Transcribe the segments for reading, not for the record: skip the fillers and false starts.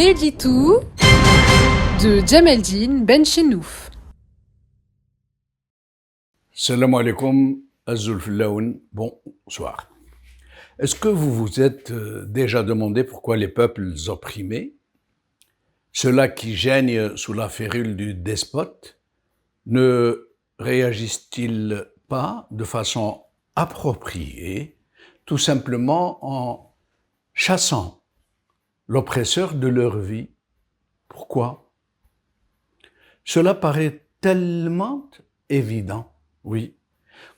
L'édito de Djemeldine Benchenouf. Salam alaikum, Azul Filaoun, bonsoir. Est-ce que vous vous êtes déjà demandé pourquoi les peuples opprimés, ceux-là qui geignent sous la férule du despote, ne réagissent-ils pas de façon appropriée, tout simplement en chassant l'oppresseur de leur vie? Pourquoi? Cela paraît tellement évident, oui.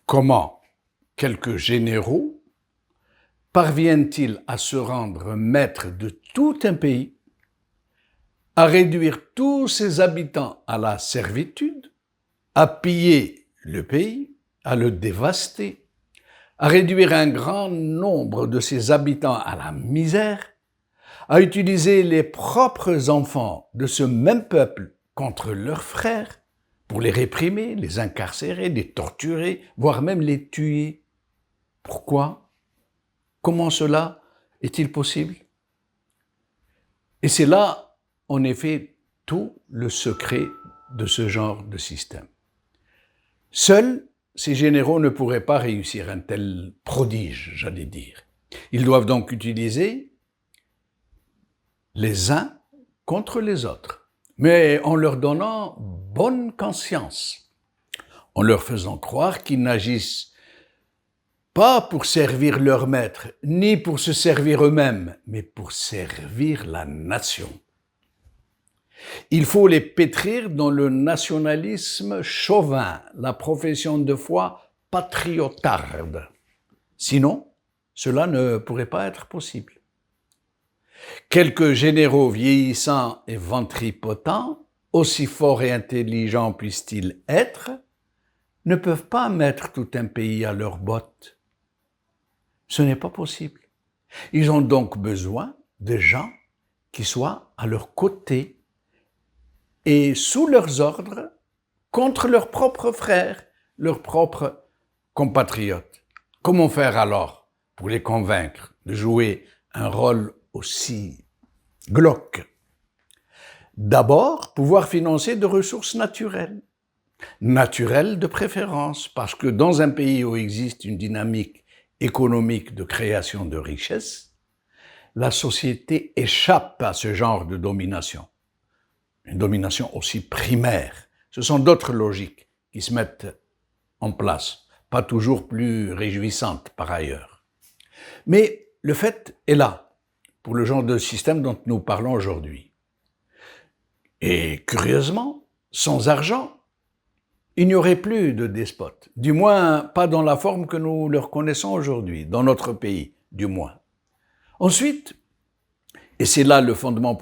Comment quelques généraux parviennent-ils à se rendre maîtres de tout un pays, à réduire tous ses habitants à la servitude, à piller le pays, à le dévaster, à réduire un grand nombre de ses habitants à la misère, à utiliser les propres enfants de ce même peuple contre leurs frères pour les réprimer, les incarcérer, les torturer, voire même les tuer? Pourquoi? Comment cela est-il possible? Et c'est là, en effet, tout le secret de ce genre de système. Seuls ces généraux ne pourraient pas réussir un tel prodige, j'allais dire. Ils doivent donc utiliser les uns contre les autres, mais en leur donnant bonne conscience, en leur faisant croire qu'ils n'agissent pas pour servir leur maître, ni pour se servir eux-mêmes, mais pour servir la nation. Il faut les pétrir dans le nationalisme chauvin, la profession de foi patriotarde. Sinon, cela ne pourrait pas être possible. Quelques généraux vieillissants et ventripotents, aussi forts et intelligents puissent-ils être, ne peuvent pas mettre tout un pays à leurs bottes. Ce n'est pas possible. Ils ont donc besoin de gens qui soient à leur côté et sous leurs ordres contre leurs propres frères, leurs propres compatriotes. Comment faire alors pour les convaincre de jouer un rôle aussi glauque? D'abord, pouvoir financer de ressources naturelles de préférence, parce que dans un pays où existe une dynamique économique de création de richesses, la société échappe à ce genre de domination. Une domination aussi primaire. Ce sont d'autres logiques qui se mettent en place, pas toujours plus réjouissantes par ailleurs. Mais le fait est là, pour le genre de système dont nous parlons aujourd'hui. Et curieusement, sans argent, il n'y aurait plus de despotes, du moins pas dans la forme que nous le reconnaissons aujourd'hui, dans notre pays, du moins. Ensuite, et c'est là le fondement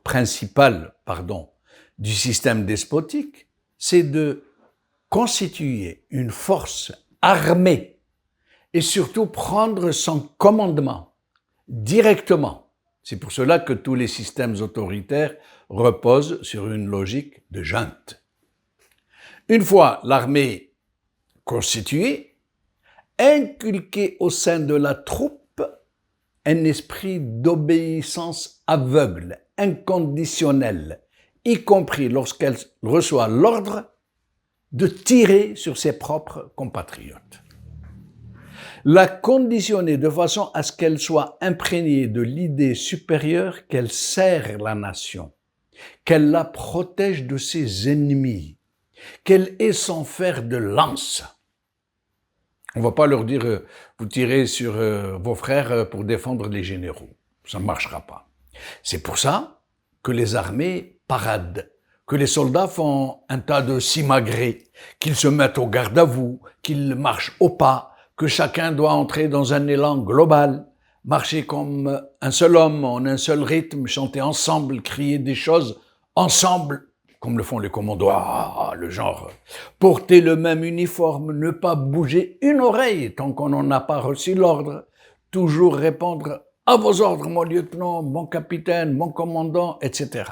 principal du système despotique, c'est de constituer une force armée et surtout prendre son commandement directement. C'est pour cela que tous les systèmes autoritaires reposent sur une logique de junte. Une fois l'armée constituée, inculquer au sein de la troupe un esprit d'obéissance aveugle, inconditionnelle, y compris lorsqu'elle reçoit l'ordre de tirer sur ses propres compatriotes. La conditionner de façon à ce qu'elle soit imprégnée de l'idée supérieure qu'elle sert la nation, qu'elle la protège de ses ennemis, qu'elle est son fer de lance. On ne va pas leur dire vous tirez sur vos frères pour défendre les généraux. Ça ne marchera pas. C'est pour ça que les armées paradent, que les soldats font un tas de simagrées, qu'ils se mettent au garde à vous, qu'ils marchent au pas, que chacun doit entrer dans un élan global, marcher comme un seul homme, en un seul rythme, chanter ensemble, crier des choses ensemble, comme le font les commandos, le genre, porter le même uniforme, ne pas bouger une oreille tant qu'on n'en a pas reçu l'ordre, toujours répondre « à vos ordres, mon lieutenant, mon capitaine, mon commandant », etc.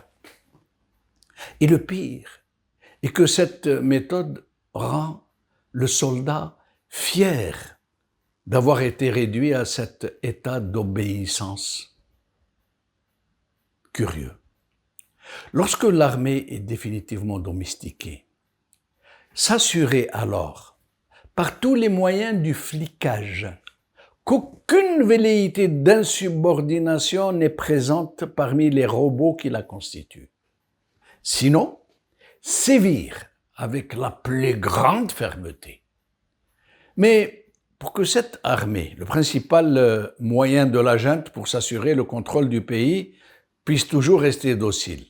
Et le pire est que cette méthode rend le soldat fier d'avoir été réduit à cet état d'obéissance. curieux. Lorsque l'armée est définitivement domestiquée, s'assurer alors, par tous les moyens du flicage, qu'aucune velléité d'insubordination n'est présente parmi les robots qui la constituent. Sinon, sévir avec la plus grande fermeté. Mais pour que cette armée, le principal moyen de la junte pour s'assurer le contrôle du pays, puisse toujours rester docile,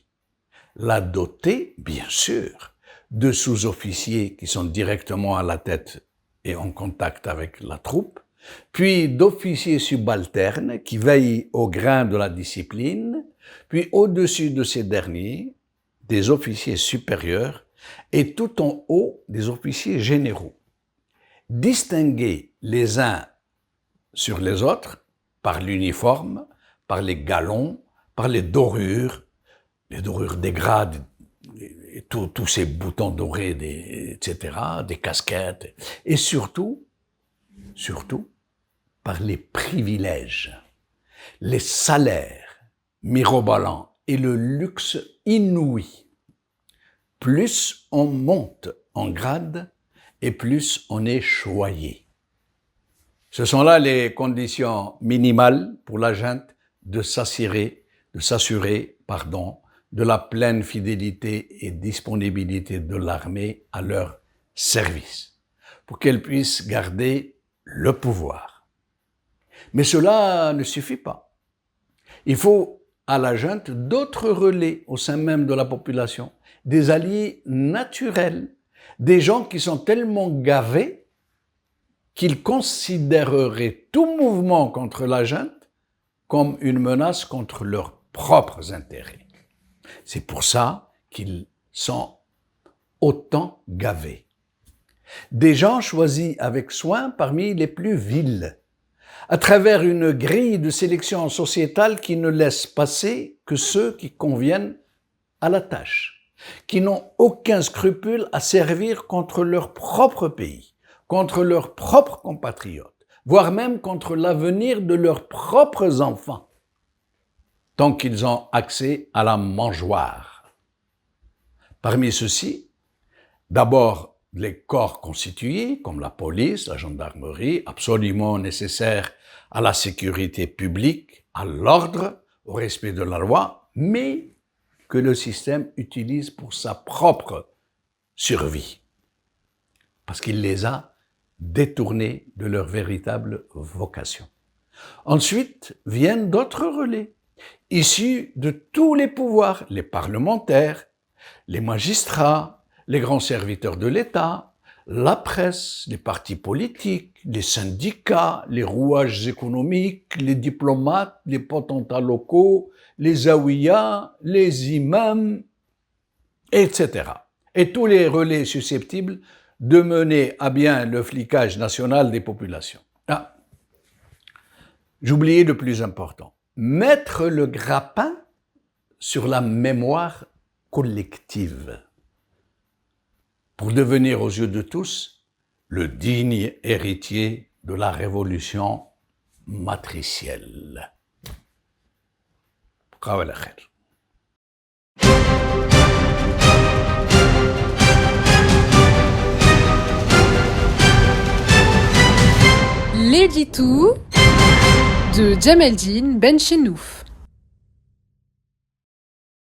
la doter, bien sûr, de sous-officiers qui sont directement à la tête et en contact avec la troupe, puis d'officiers subalternes qui veillent au grain de la discipline, puis au-dessus de ces derniers, des officiers supérieurs et tout en haut des officiers généraux. Distingués les uns sur les autres par l'uniforme, par les galons, par les dorures des grades, et tous ces boutons dorés, etc., des casquettes, et surtout, par les privilèges, les salaires mirobolants et le luxe inouï. Plus on monte en grade et plus on est choyé. Ce sont là les conditions minimales pour la junte de s'assurer, de la pleine fidélité et disponibilité de l'armée à leur service, pour qu'elle puisse garder le pouvoir. Mais cela ne suffit pas. Il faut à la junte d'autres relais au sein même de la population, des alliés naturels, des gens qui sont tellement gavés qu'ils considéreraient tout mouvement contre la junte comme une menace contre leurs propres intérêts. C'est pour ça qu'ils sont autant gavés. Des gens choisis avec soin parmi les plus vils, à travers une grille de sélection sociétale qui ne laisse passer que ceux qui conviennent à la tâche, qui n'ont aucun scrupule à servir contre leur propre pays, contre leurs propres compatriotes, voire même contre l'avenir de leurs propres enfants, tant qu'ils ont accès à la mangeoire. Parmi ceux-ci, d'abord les corps constitués, comme la police, la gendarmerie, absolument nécessaires à la sécurité publique, à l'ordre, au respect de la loi, mais que le système utilise pour sa propre survie, parce qu'il les a détournés de leur véritable vocation. Ensuite viennent d'autres relais, issus de tous les pouvoirs, les parlementaires, les magistrats, les grands serviteurs de l'État, la presse, les partis politiques, les syndicats, les rouages économiques, les diplomates, les potentats locaux, les zaouïas, les imams, etc. Et tous les relais susceptibles de mener à bien le flicage national des populations. Ah, j'oubliais le plus important. Mettre le grappin sur la mémoire collective pour devenir aux yeux de tous le digne héritier de la révolution matricielle. L'édito de Djemeldine Benchenouf.